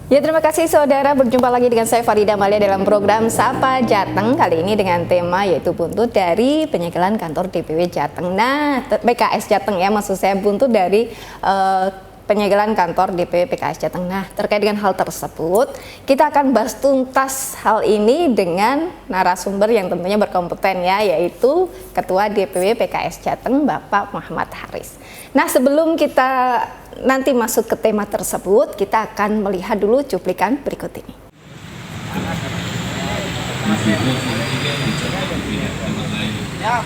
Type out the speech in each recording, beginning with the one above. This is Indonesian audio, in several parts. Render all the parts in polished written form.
Ya, terima kasih saudara, berjumpa lagi dengan saya Farida Malia dalam program Sapa Jateng. Kali ini dengan tema yaitu buntut dari penyegelan kantor DPW Jateng. Nah, PKS Jateng ya, maksud saya buntut dari penyegelan kantor DPW PKS Jateng. Nah, terkait dengan hal tersebut, kita akan bahas tuntas hal ini dengan narasumber yang tentunya berkompeten ya, yaitu Ketua DPW PKS Jateng, Bapak Muhammad Haris. Nah, sebelum kita nanti masuk ke tema tersebut, kita akan melihat dulu cuplikan berikut ini. Ya,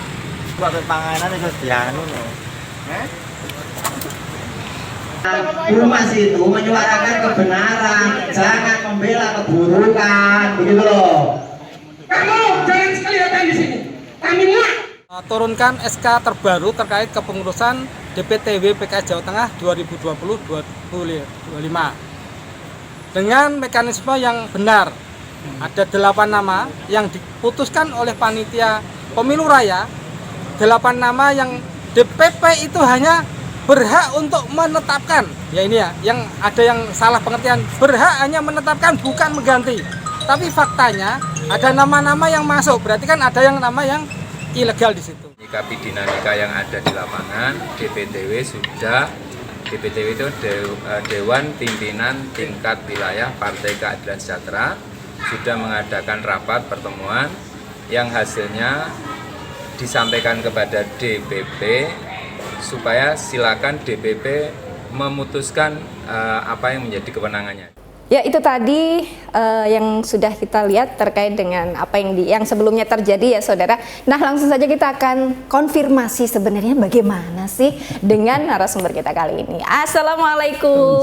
buat panganan itu dianu loh. Humas itu menyuarakan kebenaran, jangan membela keburukan, begitu loh. Kamu jangan sekali datang di sini. Kami muak. Turunkan SK terbaru terkait kepengurusan DPTW PKS Jawa Tengah 2020-2025 dengan mekanisme yang benar. Ada 8 nama yang diputuskan oleh panitia pemilu raya, 8 nama yang DPP itu hanya berhak untuk menetapkan. Ya ini ya, yang ada yang salah pengertian, berhak hanya menetapkan bukan mengganti. Tapi faktanya ada nama-nama yang masuk, berarti kan ada yang nama yang ilegal di situ. Menyikapi dinamika yang ada di lapangan, DPTW itu Dewan Pimpinan Tingkat Wilayah Partai Keadilan Sejahtera sudah mengadakan rapat pertemuan yang hasilnya disampaikan kepada DPP supaya silakan DPP memutuskan apa yang menjadi kewenangannya. Ya, itu tadi yang sudah kita lihat terkait dengan apa yang sebelumnya terjadi ya saudara. Nah, langsung saja kita akan konfirmasi sebenarnya bagaimana sih dengan narasumber kita kali ini. Assalamualaikum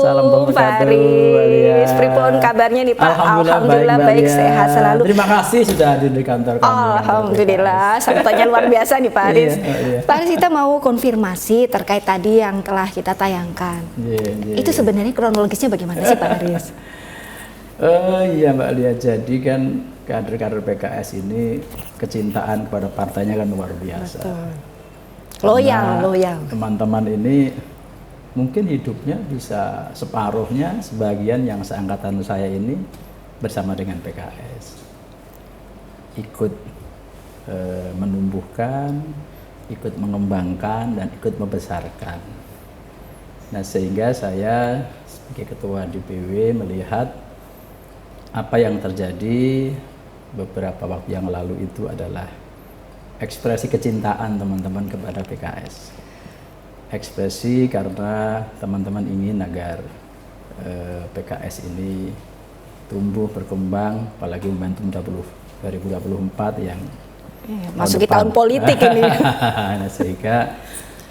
Pak Haris. Pripun kabarnya nih Pak? Alhamdulillah baik sehat selalu. Terima kasih sudah hadir di kantor kami. Alhamdulillah, sambutannya luar biasa nih Pak Haris. Iya. Pak Haris, kita mau konfirmasi terkait tadi yang telah kita tayangkan. Itu sebenarnya kronologisnya bagaimana sih Pak Haris? Iya Mbak Lia, jadi kan kader-kader PKS ini kecintaan kepada partainya kan luar biasa. Loyal. Teman-teman ini mungkin hidupnya bisa separuhnya, sebagian yang seangkatan saya ini bersama dengan PKS. Ikut menumbuhkan, ikut mengembangkan, dan ikut membesarkan. Nah, sehingga saya sebagai ketua DPW melihat apa yang terjadi beberapa waktu yang lalu itu adalah ekspresi kecintaan teman-teman kepada PKS. Ekspresi karena teman-teman ingin agar PKS ini tumbuh berkembang, apalagi momentum 2024 yang masuki tahun politik ini. Nah, sehingga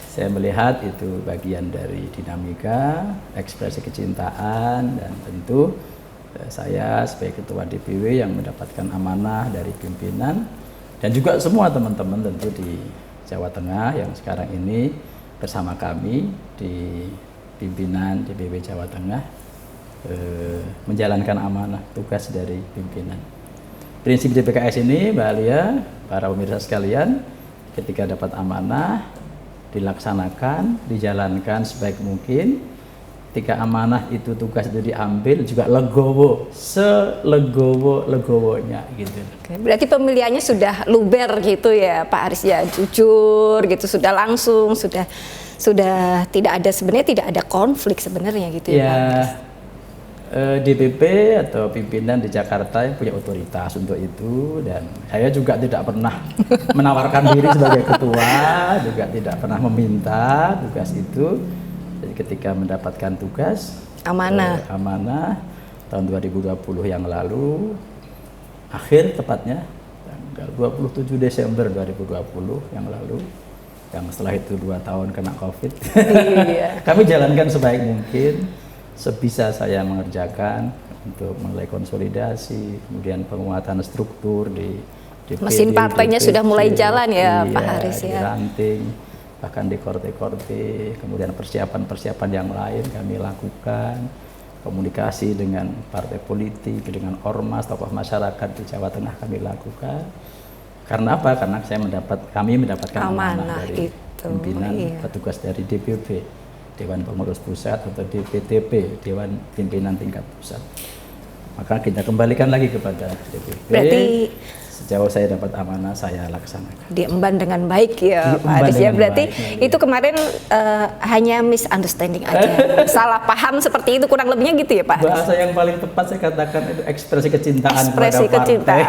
saya melihat itu bagian dari dinamika, ekspresi kecintaan, dan tentu saya sebagai ketua DPW yang mendapatkan amanah dari pimpinan dan juga semua teman-teman tentu di Jawa Tengah yang sekarang ini bersama kami di pimpinan DPW Jawa Tengah menjalankan amanah tugas dari pimpinan. Prinsip di PKS ini Mbak Alia, para pemirsa sekalian, ketika dapat amanah dilaksanakan, dijalankan sebaik mungkin. Ketika amanah itu tugas itu diambil juga legowo, selegowo-legowonya gitu. Oke, berarti pemilihannya sudah luber gitu ya Pak Haris ya, jujur gitu, sudah langsung, sudah tidak ada, sebenarnya tidak ada konflik sebenarnya gitu ya Pak Haris. DPP atau pimpinan di Jakarta yang punya otoritas untuk itu, dan saya juga tidak pernah menawarkan diri sebagai ketua, juga tidak pernah meminta tugas itu. Jadi ketika mendapatkan tugas amanah tahun 2020 yang lalu, akhir tepatnya tanggal 27 Desember 2020 yang lalu, yang setelah itu 2 tahun kena COVID, kami jalankan sebaik mungkin, sebisa saya mengerjakan untuk mulai konsolidasi, kemudian penguatan struktur di DPD, mesin partainya sudah mulai jalan ya Pak Haris ya. Di ranting, bahkan di korte-korte, kemudian persiapan-persiapan yang lain kami lakukan, komunikasi dengan partai politik, dengan ormas, tokoh masyarakat di Jawa Tengah kami lakukan. Karena apa? Karena kami mendapatkan amanah dari pimpinan petugas dari DPP, Dewan Pengurus Pusat, atau DPTP, Dewan Pimpinan Tingkat Pusat. maka kita kembalikan lagi kepada DPP. Berarti sejauh saya dapat amanah saya laksanakan. diemban dengan baik ya Pak Diemban Haris ya. dengan Berarti baik, itu kemarin hanya misunderstanding aja, salah paham seperti itu kurang lebihnya gitu ya Pak Haris. Bahasa yang paling tepat saya katakan itu ekspresi kecintaan Ekspresi kepada partai. kecintaan.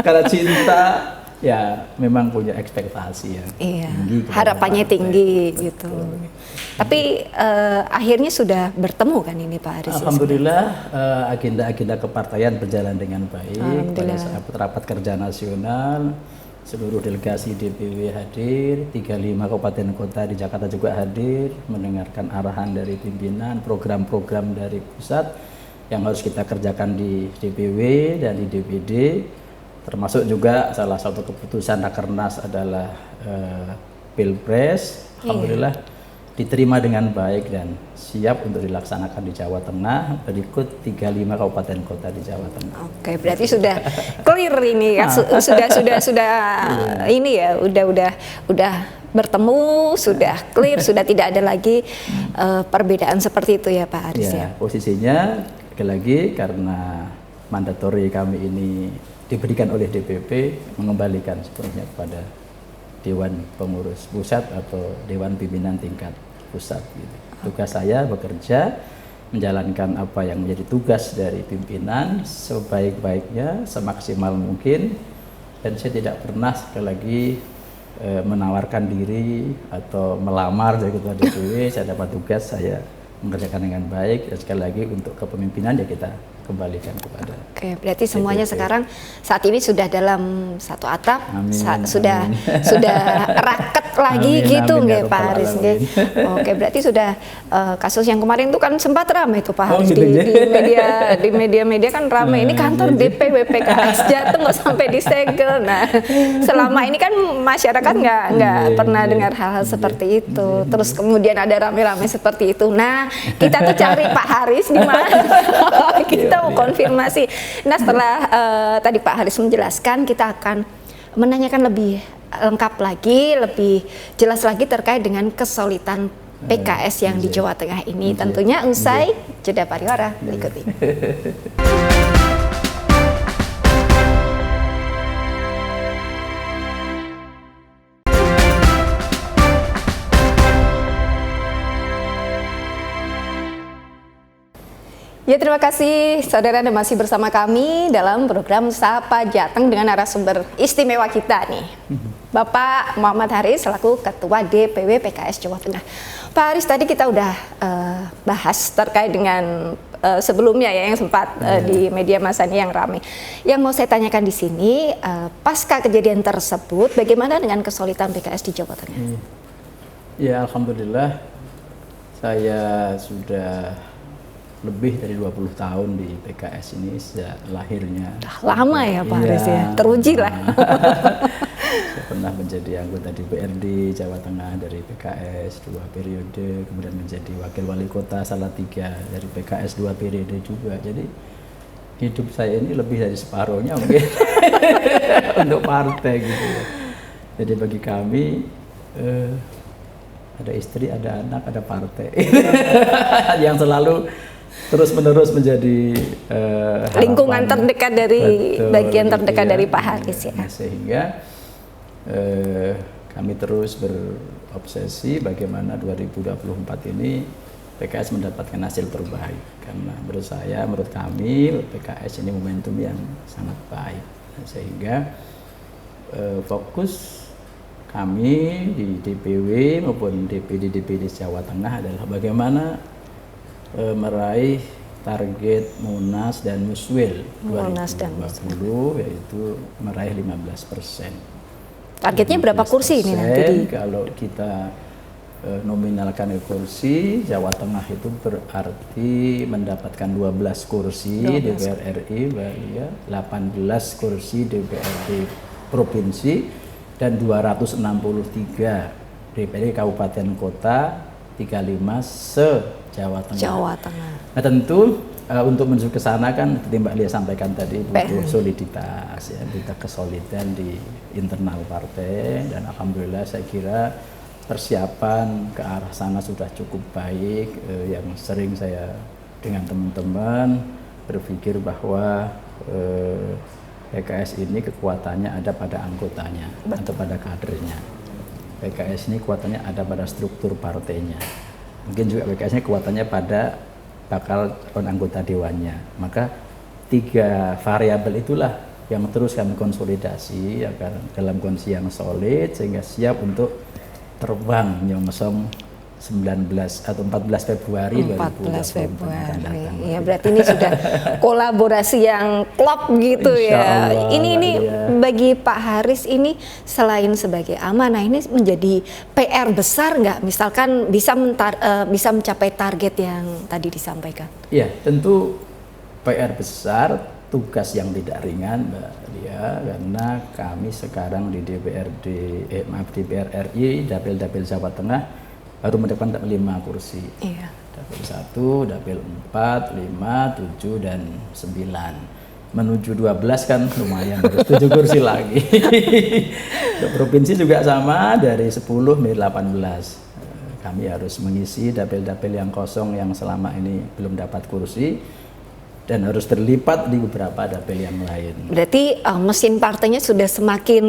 Karena cinta ya memang punya ekspektasi yang Iya, tinggi. kepada harapannya partai. tinggi gitu. Tapi akhirnya sudah bertemu kan ini Pak Haris? Alhamdulillah agenda-agenda kepartaian berjalan dengan baik. Pada Alhamdulillah. saat rapat kerja nasional seluruh delegasi DPW hadir, 35 kabupaten kota di Jakarta juga hadir, mendengarkan arahan dari pimpinan, program-program dari pusat yang harus kita kerjakan di DPW dan di DPD. Termasuk juga salah satu keputusan Rakernas adalah Pilpres. Alhamdulillah diterima dengan baik dan siap untuk dilaksanakan di Jawa Tengah berikut 35 kabupaten kota di Jawa Tengah. Oke, berarti sudah clear ini kan, sudah ini ya, udah bertemu, sudah clear, sudah tidak ada lagi perbedaan seperti itu ya Pak Haris ya. Posisinya lagi karena mandatori kami ini diberikan oleh DPP mengembalikan sepenuhnya kepada Dewan Pengurus Pusat atau Dewan Pimpinan tingkat pusat gitu. Tugas saya bekerja menjalankan apa yang menjadi tugas dari pimpinan sebaik-baiknya, semaksimal mungkin, dan saya tidak pernah sekali lagi menawarkan diri atau melamar jadi ketua DPW. Saya dapat tugas, saya mengerjakan dengan baik, dan sekali lagi untuk kepemimpinan ya kita kembalikan kepada. Oke, berarti semuanya DPP. sekarang saat ini sudah dalam satu atap, Amin, sudah amin. sudah raket lagi Amin, gitu amin, nggih ya Pak Rabbal Haris Alamin. nggih. Oke, berarti sudah kasus yang kemarin itu kan sempat ramai itu Pak Oh, Haris gitu ya? di media kan ramai. Ini kantor DPW PKS Jateng kok sampai disegel. Nah, selama ini kan masyarakat nggak pernah dengar hal-hal seperti itu. Terus kemudian ada rame-rame seperti itu. Nah, kita tuh cari Pak Haris di mana? Kita mau konfirmasi. Nah, setelah tadi Pak Haris menjelaskan, kita akan menanyakan lebih lengkap lagi, lebih jelas lagi terkait dengan kesulitan PKS yang di Jawa Tengah ini. Tentunya usai jeda pariwara berikut ini. Ya, terima kasih saudara Anda masih bersama kami dalam program Sapa Jateng dengan narasumber istimewa kita nih, Bapak Muhammad Haris selaku Ketua DPW PKS Jawa Tengah. Pak Haris, tadi kita udah bahas terkait dengan sebelumnya ya yang sempat di media massa ini yang ramai. Yang mau saya tanyakan di sini, pasca kejadian tersebut, bagaimana dengan kesulitan PKS di Jawa Tengah? Ya, alhamdulillah saya sudah lebih dari 20 tahun di PKS ini sejak lahirnya. Lama ya Pak Haris ya, teruji lah. Saya pernah menjadi anggota DPRD Jawa Tengah dari PKS 2 periode, kemudian menjadi wakil wali kota Salatiga dari PKS 2 periode juga. Jadi hidup saya ini lebih dari separuhnya mungkin untuk partai gitu. Jadi bagi kami ada istri, ada anak, ada partai yang selalu terus-menerus menjadi lingkungan harapan. terdekat dari Betul, bagian gitu terdekat ya. dari Pak Haris ya. Nah, sehingga kami terus berobsesi bagaimana 2024 ini PKS mendapatkan hasil terbaik, karena menurut saya, menurut kami PKS ini momentum yang sangat baik. Nah, sehingga fokus kami di DPW maupun DPD Jawa Tengah adalah bagaimana meraih target Munas dan Muswil Munas dan 2020, yaitu meraih 15%. Targetnya berapa kursi ini nanti? Kalau kita nominalkan kursi, Jawa Tengah itu berarti mendapatkan 12 kursi DPR RI, ya, 18 kursi DPRD provinsi, dan 263 DPRD kabupaten kota, 35 se-Jawa Tengah. Jawa Tengah. Nah, tentu untuk menuju ke sana kan seperti Mbak Lia sampaikan tadi butuh soliditas ya, butuh kesolidan di internal partai, dan alhamdulillah saya kira persiapan ke arah sana sudah cukup baik. Yang sering saya dengan teman-teman berpikir bahwa PKS ini kekuatannya ada pada anggotanya atau pada kadernya. PKS ini kekuatannya ada pada struktur partainya. Mungkin juga PKS ini kekuatannya pada bakal anggota dewannya. Maka 3 variabel itulah yang terus kami konsolidasi agar dalam kondisi yang solid sehingga siap untuk terbang nyongsong 19 atau 14 Februari 14 Februari. Ya berarti ini sudah kolaborasi yang klop gitu ya. Insyaallah, Ini ya. bagi Pak Haris ini selain sebagai amanah ini menjadi PR besar nggak? Misalkan bisa mencapai target yang tadi disampaikan. Ya, tentu PR besar, tugas yang tidak ringan Mbak Lia, karena kami sekarang di DPR RI, Dapil Jawa Tengah baru mendapatkan 5 kursi. Iya. Dapil 1, Dapil 4, 5, 7, dan 9. Menuju 12 kan lumayan, harus 7 kursi lagi. Untuk provinsi juga sama, dari 10 menjadi 18. Kami harus mengisi dapil-dapil yang kosong yang selama ini belum dapat kursi, dan harus terlipat di beberapa dapil yang lain. Berarti mesin partainya sudah semakin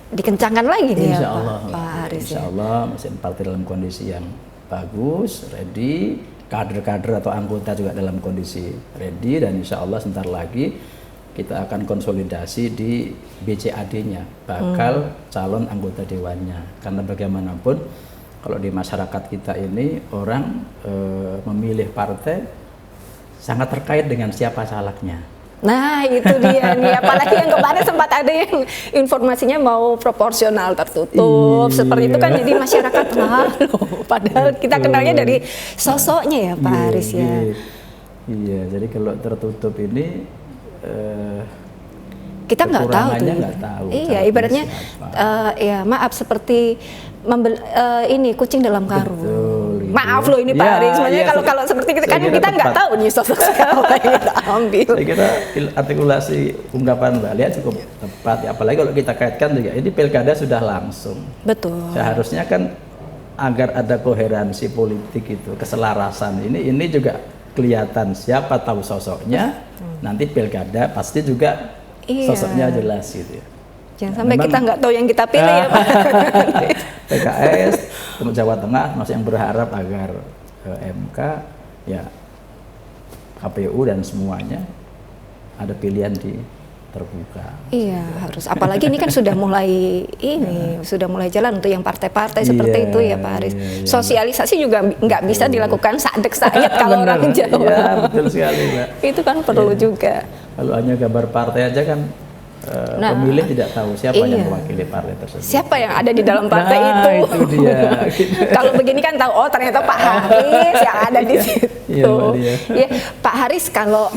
dikencangkan lagi nih Insya ya Allah, Pak Haris. Insya Allah mesin partai dalam kondisi yang bagus, ready, kader-kader atau anggota juga dalam kondisi ready, dan insya Allah sebentar lagi kita akan konsolidasi di BCAD-nya, bakal calon anggota dewannya. Karena bagaimanapun kalau di masyarakat kita ini orang memilih partai sangat terkait dengan siapa calegnya. Nah itu dia nih, apalagi yang kemarin sempat ada yang informasinya mau proporsional tertutup, seperti itu kan, jadi masyarakat padahal kita kenalnya dari sosoknya ya Pak Haris ya. Iya, jadi kalau tertutup ini Kita nggak tahu tuh. nggak tahu. Iya, ibaratnya ya maaf seperti ini kucing dalam karung. Betul, gitu. Maaf loh ini Pak Ya, Haris, sebenarnya iya, kalau seperti kita kan saya kira kita nggak tepat. tahu nih sosok siapa yang kita ambil. Saya kira artikulasi ungkapan Mbak Lia cukup tepat, ya. Apalagi kalau kita kaitkan juga ini pilkada sudah langsung. Betul. Seharusnya kan agar ada koherensi politik itu, keselarasan ini juga kelihatan, siapa tahu sosoknya, nanti pilkada pasti juga Iya. sosoknya jelas gitu ya. Jangan sampai memang- kita nggak tahu yang kita pilih ya Pak. PKS, untuk Jawa Tengah masih yang berharap agar MK, ya KPU dan semuanya ada pilihan di terbuka. Iya harus, apalagi ini kan sudah mulai jalan untuk yang partai-partai seperti Iya, itu ya Pak Haris. iya. Sosialisasi juga nggak bisa dilakukan sadek-sayet kalau Benar. orang Jawa. Iya, betul sekali Mbak. Itu kan perlu juga. Kalau hanya gambar partai aja kan Nah, pemilih tidak tahu siapa iya. yang mewakili partai tersebut. Siapa yang ada di dalam partai Nah, itu? itu dia. Kalau begini kan tahu, oh ternyata Pak Haris yang ada di situ. Iya, Mbak Dia. Ya, Pak Haris, kalau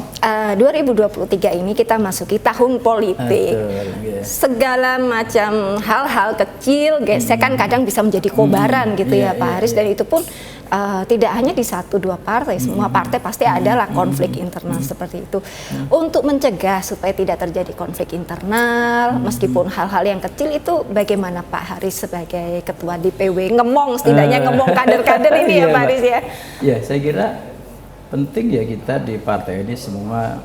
2023 ini kita masuki tahun politik. Betul, iya. Segala macam hal-hal kecil, gesekan kadang bisa menjadi kobaran gitu ya Iya, Pak iya, Haris. Dan itu pun tidak hanya di 1-2 partai, semua partai pasti adalah konflik internal seperti itu. Untuk mencegah supaya tidak terjadi konflik internal, meskipun hal-hal yang kecil itu, bagaimana Pak Haris sebagai ketua DPW setidaknya ngomong kader-kader ini ya Iya, Pak Haris ya? Ya, saya kira penting ya kita di partai ini semua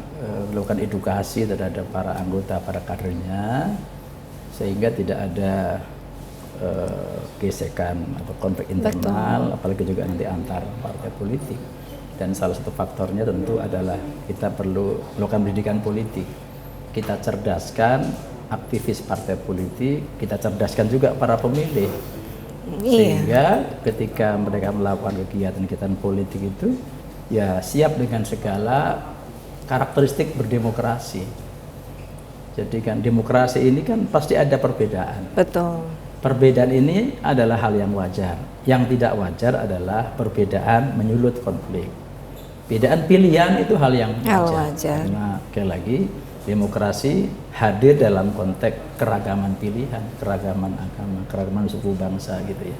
melakukan edukasi terhadap para anggota, para kadernya, sehingga tidak ada gesekan atau konflik internal, apalagi juga nanti antar partai politik. Dan salah satu faktornya tentu adalah kita perlu melakukan pendidikan politik. Kita cerdaskan aktivis partai politik, kita cerdaskan juga para pemilih. Sehingga ketika mereka melakukan kegiatan-kegiatan politik itu, ya siap dengan segala karakteristik berdemokrasi. Jadi kan demokrasi ini kan pasti ada perbedaan. Betul. Perbedaan ini adalah hal yang wajar. Yang tidak wajar adalah perbedaan menyulut konflik. Perbedaan pilihan itu hal yang wajar. Karena sekali lagi demokrasi hadir dalam konteks keragaman pilihan, keragaman agama, keragaman suku bangsa gitu ya.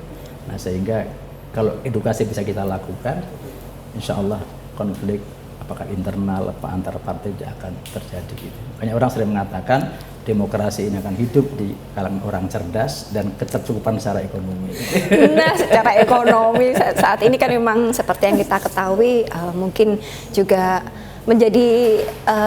Nah sehingga kalau edukasi bisa kita lakukan, insya Allah konflik apakah internal apa antar partai tidak akan terjadi gitu. Banyak orang sering mengatakan demokrasi ini akan hidup di kalangan orang cerdas dan ketercukupan secara ekonomi. Nah, secara ekonomi saat ini kan memang seperti yang kita ketahui, mungkin juga menjadi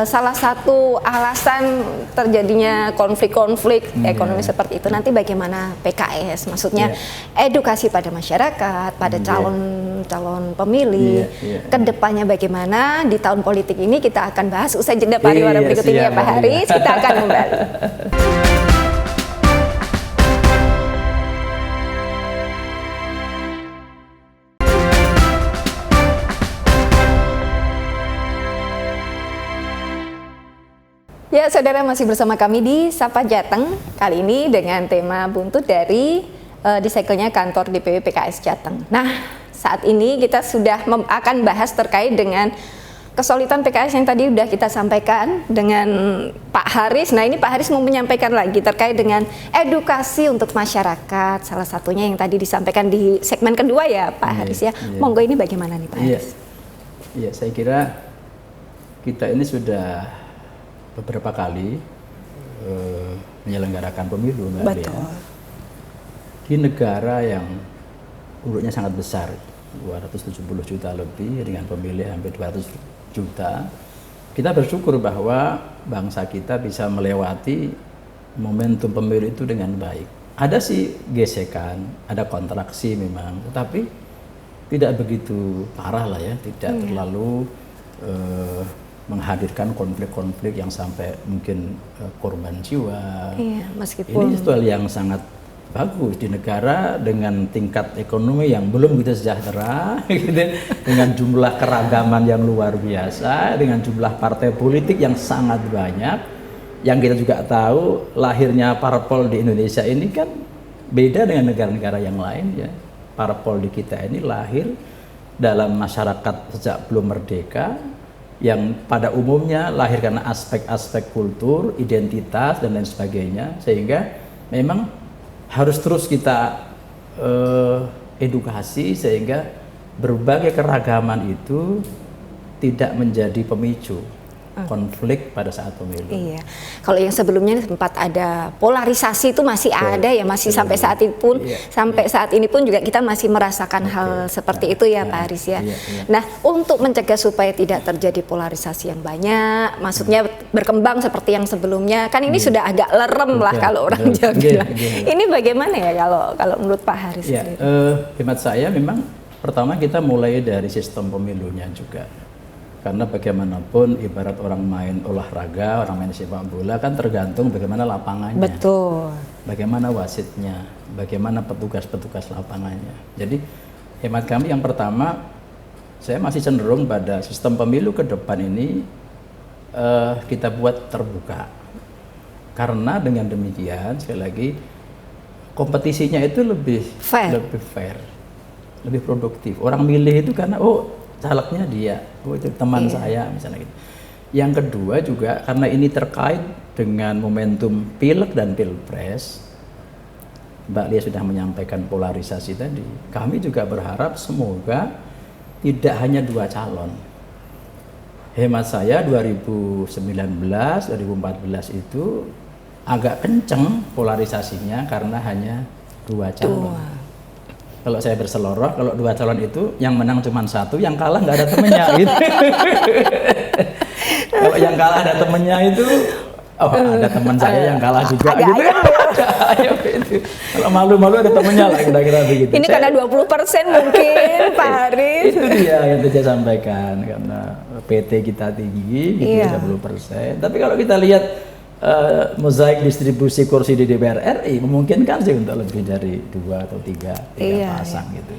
salah satu alasan terjadinya konflik-konflik ekonomi seperti itu. Nanti bagaimana PKS, maksudnya edukasi pada masyarakat, pada calon pemilih, kedepannya bagaimana di tahun politik ini kita akan bahas usai jeda pariwara berikut ini ya Pak Haris. Kita akan kembali. Ya, saudara, masih bersama kami di Sapa Jateng, kali ini dengan tema buntut dari disekelnya kantor DPW PKS Jateng. Nah, saat ini kita sudah akan bahas terkait dengan kesulitan PKS yang tadi sudah kita sampaikan dengan Pak Haris. Nah, ini Pak Haris mau menyampaikan lagi terkait dengan edukasi untuk masyarakat, salah satunya yang tadi disampaikan di segmen kedua ya Pak Haris ya. Monggo, ini bagaimana nih Pak Haris? Iya, saya kira kita ini sudah beberapa kali menyelenggarakan pemilu, Mbak Lia, di negara yang penduduknya sangat besar, 270 juta lebih dengan pemilih hampir 200 juta. Kita bersyukur bahwa bangsa kita bisa melewati momentum pemilu itu dengan baik. Ada sih gesekan, ada kontraksi memang, tetapi tidak begitu parah lah ya, tidak terlalu menghadirkan konflik-konflik yang sampai mungkin korban jiwa. Meskipun ini sesuatu yang sangat bagus di negara dengan tingkat ekonomi yang belum begitu sejahtera, dengan jumlah keragaman yang luar biasa, dengan jumlah partai politik yang sangat banyak. Yang kita juga tahu lahirnya parpol di Indonesia ini kan beda dengan negara-negara yang lain ya. Parpol di kita ini lahir dalam masyarakat sejak belum merdeka, yang pada umumnya lahir karena aspek-aspek kultur, identitas, dan lain sebagainya, sehingga memang harus terus kita edukasi sehingga berbagai keragaman itu tidak menjadi pemicu konflik pada saat pemilu. Iya, kalau yang sebelumnya sempat ada polarisasi itu masih ada ya, masih sampai saat ini pun, saat ini pun juga kita masih merasakan hal seperti itu ya Pak Haris ya. Nah, untuk mencegah supaya tidak terjadi polarisasi yang banyak, maksudnya berkembang seperti yang sebelumnya, kan ini sudah agak lerem lah kalau orang Jawa bilang. Ini bagaimana ya kalau menurut Pak Haris? Ya, hemat saya memang pertama kita mulai dari sistem pemilunya juga. Karena bagaimanapun ibarat orang main olahraga, orang main sepak bola kan tergantung bagaimana lapangannya. Betul. Bagaimana wasitnya, bagaimana petugas-petugas lapangannya. Jadi hemat kami yang pertama, saya masih cenderung pada sistem pemilu ke depan ini kita buat terbuka. Karena dengan demikian sekali lagi kompetisinya itu lebih fair, lebih produktif. Orang milih itu karena calegnya dia, itu teman saya misalnya gitu. Yang kedua juga karena ini terkait dengan momentum pileg dan pilpres, Mbak Lia sudah menyampaikan polarisasi tadi. Kami juga berharap semoga tidak hanya 2 calon. Hemat saya 2019, 2014 itu agak kenceng polarisasinya karena hanya 2 calon. Kalau saya berseloroh, kalau 2 calon itu yang menang cuma 1, yang kalah nggak ada temennya gitu. Kalau yang kalah ada temennya itu, ada teman saya yang kalah juga gitu. Gitu. Kalau malu-malu ada temennya lah kira-kira begitu. Ini karena 20% mungkin Pak Haris. Itu dia yang saya sampaikan, karena PT kita tinggi, gitu 20%. Tapi kalau kita lihat mozaik distribusi kursi di DPR RI memungkinkan sih untuk lebih dari 2 atau 3 pasang gitu.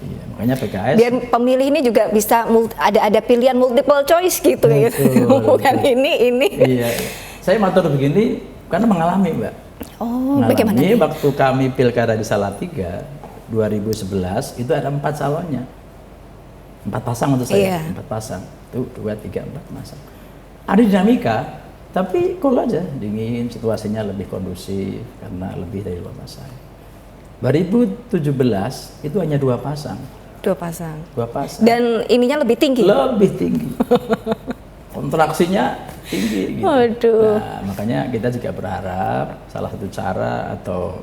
Iya, makanya PKS. Biar pemilih ini juga bisa ada pilihan multiple choice gitu. Bukan ini. Iya. Saya matur begini karena mengalami, Mbak. Bagaimana? Waktu kami pilkada di Salatiga 2011 itu ada 4 calonnya. 4 pasang untuk saya, 4 pasang. Tuh 2, 3, 4 pasang. Ada dinamika. Tapi cool aja, dingin, situasinya lebih kondusif karena lebih dari 2 pasang. 2017 itu hanya 2 pasang. 2 pasang. 2 pasang. Dan ininya lebih tinggi. Lebih tinggi. Kontraksinya tinggi gitu. Waduh. Nah, makanya kita juga berharap salah satu cara atau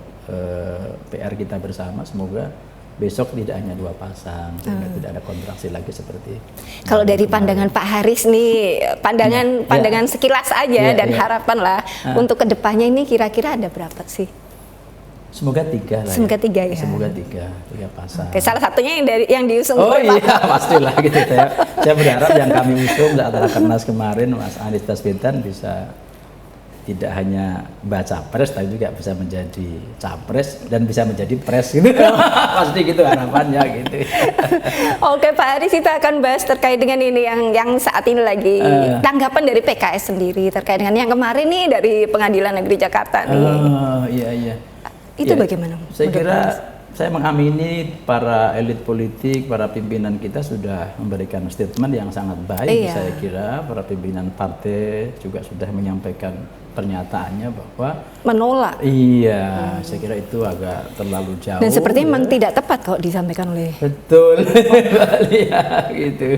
PR kita bersama semoga besok tidak hanya 2 pasang, sehingga tidak ada kontraksi lagi seperti. Kalau dari pandangan Pak Haris nih, pandangan sekilas aja dan harapan lah untuk kedepannya ini kira-kira ada berapa sih? Semoga 3 lah. Semoga 3 ya. Semoga 3 pasang. Oke, salah satunya yang diusung Oh oleh iya, pastilah gitu. Saya berharap yang kami usung saat Rakernas kemarin, Mas Anies Baswedan bisa tidak hanya baca pres tapi juga bisa menjadi capres dan bisa menjadi pres gitu. Pasti gitu harapannya gitu. Oke Pak Haris, kita akan bahas terkait dengan ini yang saat ini lagi tanggapan dari PKS sendiri terkait dengan yang kemarin nih dari Pengadilan Negeri Jakarta nih. Oh iya. Itu Ya, bagaimana? Saya kira saya mengamini para elit politik, para pimpinan kita sudah memberikan statement yang sangat baik. Iya. Saya kira para pimpinan partai juga sudah menyampaikan pernyataannya bahwa menolak. iya, saya kira itu agak terlalu jauh. Dan sepertinya memang tidak tepat kalau disampaikan oleh. Betul, ya gitu.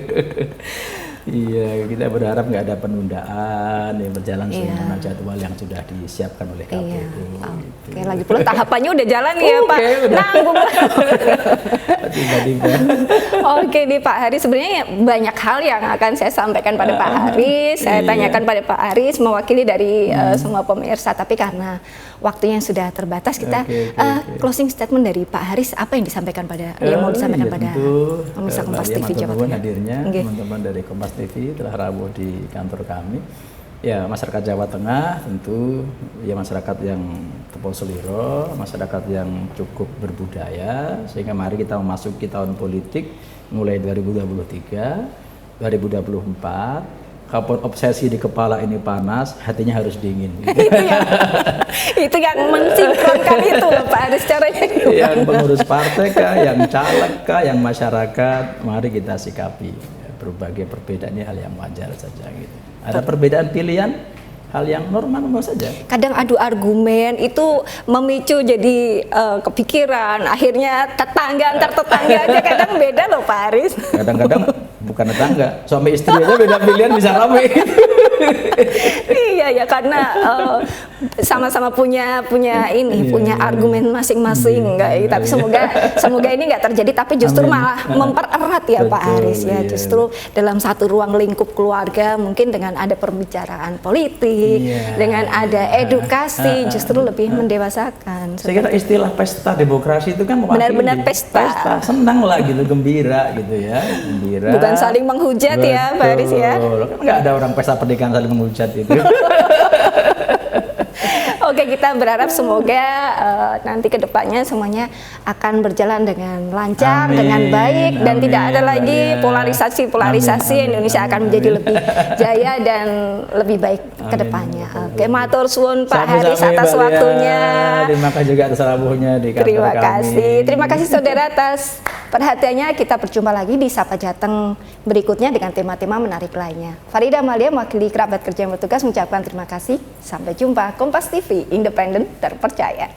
Iya, kita berharap nggak ada penundaan yang berjalan sebagaimana jadwal yang sudah disiapkan oleh KPU. Iya. Gitu. Oke, lagi pula tahapannya udah jalan ya Pak. udah. Nanggung. Tiba-tiba. Oke nih Pak Haris, sebenarnya banyak hal yang akan saya sampaikan pada Pak Haris. Saya tanyakan pada Pak Haris mewakili dari semua pemirsa, tapi karena waktunya yang sudah terbatas, kita closing statement dari Pak Haris apa yang disampaikan pada yang mau disampaikan pada pemirsa Kompas TV Jawa Tengah. Hadirnya teman-teman dari Kompas TV telah rawuh di kantor kami. Ya, masyarakat Jawa Tengah tentu ya masyarakat yang terpolseliro, masyarakat yang cukup berbudaya, sehingga mari kita memasuki tahun politik mulai 2023, 2024. Kapal obsesi di kepala ini panas, hatinya harus dingin. Gitu. itu yang mensinkronkan itu loh Pak Haris caranya. Yang pengurus partai kah, yang caleg kah, yang masyarakat, mari kita sikapi berbagai perbedaan ini hal yang wajar saja gitu. Ada perbedaan pilihan, hal yang normal saja. Kadang adu argumen itu memicu jadi kepikiran, akhirnya tetangga antar tetangga aja kadang beda loh Pak Haris. Kadang-kadang bukan tetangga, suami istri aja beda pilihan bisa rame. Iya ya, karena sama-sama punya argumen masing-masing, tapi semoga ini nggak terjadi, tapi justru malah mempererat ya Pak Haris ya, justru dalam satu ruang lingkup keluarga mungkin dengan ada pembicaraan politik, dengan ada edukasi justru lebih mendewasakan. Saya kira istilah pesta demokrasi itu kan benar-benar pesta, senang lah gitu, gembira gitu ya, gembira. Bukan saling menghujat ya Pak Haris ya. Kan nggak ada orang pesta pernikahan saling menghujat itu. Oke, kita berharap semoga nanti kedepannya semuanya akan berjalan dengan lancar, dengan baik, dan tidak ada lagi polarisasi. Indonesia akan menjadi lebih jaya dan lebih baik kedepannya. Oke, matur suwun Pak Haris atas waktunya. Terima kasih juga atas rawuhnya di kantor kami. Terima kasih saudara atas perhatiannya. Kita berjumpa lagi di Sapa Jateng berikutnya dengan tema-tema menarik lainnya. Farida Amalia mewakili kerabat kerja yang bertugas mengucapkan terima kasih. Sampai jumpa. Kompas TV, independen, terpercaya.